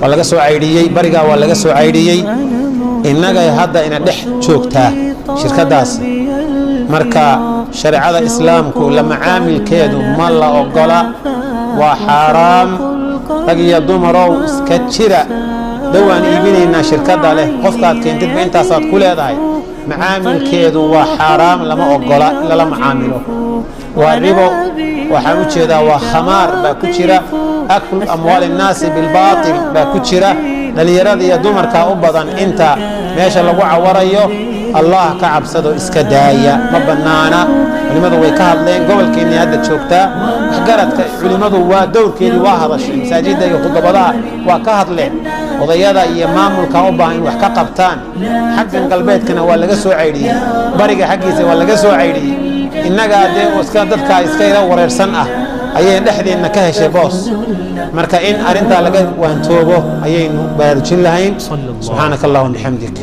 waa laga soo caydhiyay bariga waa laga soo caydhiyay innaga hadda ina dhex joogtaa shirkadaas marka shariicada islaamku la macaamilkeedu ma la ogola waa xaraam rag iyo dumarow iska jira dawaan iibinaynaa shirkada leh qofkaad keentidba intaasaad ku leedahay macaamilkeedu waa xaraam lama ogola ila la macaamilo waa ribo waxaan u jeedaa waa khamaar baa ku jira aklu amwaali nnaasi bilbaatil baa ku jira dhalinyarada iyo dumarka u badan inta meesha lagu cawarayo allah ka cabsado iska daaya ma banaana culimadu way ka hadleen gobolkeennii hadda joogtaa waxgaradka culimadu waa dowrkeedii waa hadashay masaajidda iyo khudbadaha waa ka hadleen odayada iyo maamulka u baahan in wax ka qabtaan xaggan galbeedkana waa laga soo caydhiyey bariga xaggiisa waa laga soo caydhiyey innaga dee iska dadka iska ila wareersan ah ayay dhexdeena ka heshay boos marka in arinta laga waantoobo ayaynu baraarujin lahayn subhanakallahumma bihamdik